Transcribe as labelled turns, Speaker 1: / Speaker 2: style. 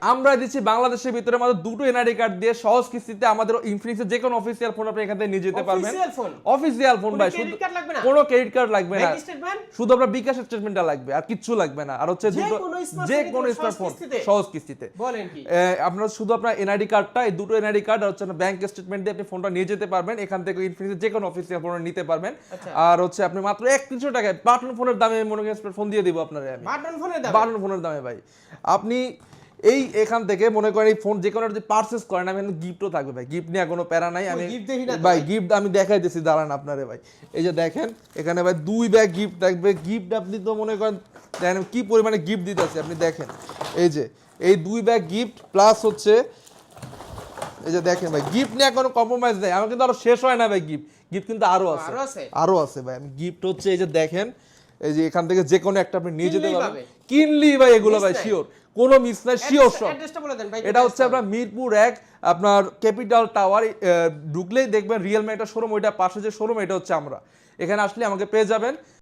Speaker 1: আমরা দিচ্ছি বাংলাদেশের ভিতরে মাত্র দুটো এনআইডি কার্ড দিয়ে সহজ কিস্তিতে আমাদের ইনফিনিক্সের যে কোনো অফিসিয়াল ফোন আপনি এখান থেকে নিয়ে যেতে পারবেন।
Speaker 2: অফিসিয়াল ফোন,
Speaker 1: অফিসিয়াল ফোন ভাই,
Speaker 2: ক্রেডিট কার্ড লাগবে না,
Speaker 1: কোনো ক্রেডিট কার্ড লাগবে না,
Speaker 2: ব্যাংক স্টেটমেন্ট,
Speaker 1: শুধু আপনার বিকাশ স্টেটমেন্টটা লাগবে আর কিচ্ছু লাগবে না। আর হচ্ছে দুটো যে কোনো স্মার্টফোন সহজ কিস্তিতে।
Speaker 2: বলেন কি
Speaker 1: আপনার শুধু আপনার এনআইডি কার্ডটা, এই দুটো এনআইডি কার্ড আর হচ্ছে ব্যাংক স্টেটমেন্ট দিয়ে আপনি ফোনটা নিয়ে যেতে পারবেন। এখান থেকে ইনফিনিক্সের যে কোনো অফিসিয়াল ফোন নিতে পারবেন। আর হচ্ছে আপনি মাত্র 3100 টাকায় বাটন ফোনের দামে মনে করেন ফোন দিয়ে দিব আপনারে আমি। বাটন ফোনের দামে ভাই আপনি এই এখান থেকে মনে করেন এই ফোন যে কোনো যদি পারচেজ করেন, আমি গিফটও থাকবে ভাই, গিফট নিয়ে কোনো প্যারা নাই। আমি ভাই গিফট আমি দেখাইতেছি, দাঁড়ান আপনারে ভাই, এই যে দেখেন এখানে ভাই 2 ব্যাগ গিফট থাকবে। গিফট আপনি তো মনে করেন দেখেন কি পরিমাণে গিফট দিতেছে, আপনি দেখেন এই যে এই 2 ব্যাগ গিফট প্লাস হচ্ছে এই যে দেখেন ভাই গিফট নিয়ে কোনো কম্প্রোমাইজ নেই। আমার কিন্তু আরো শেষ হয় না ভাই, গিফট কিন্তু আরো আছে ভাই। আমি গিফট হচ্ছে এই যে দেখেন, এই যে এখান থেকে যে কোনো একটা আপনি নিয়ে যেতে পারবেন কিনলি ভাই, এগুলো ভাই শিওর কোনো মিস নাই, শিওর সব। এটা হচ্ছে আপনার মিরপুর 1 আপনার ক্যাপিটাল টাওয়ার ঢুকলেই দেখবেন রিয়েলমি একটা শোরুম, ওইটা পাশে যে শোরুম এটা হচ্ছে আমরা। এখানে আসলে আমাকে পেয়ে যাবেন।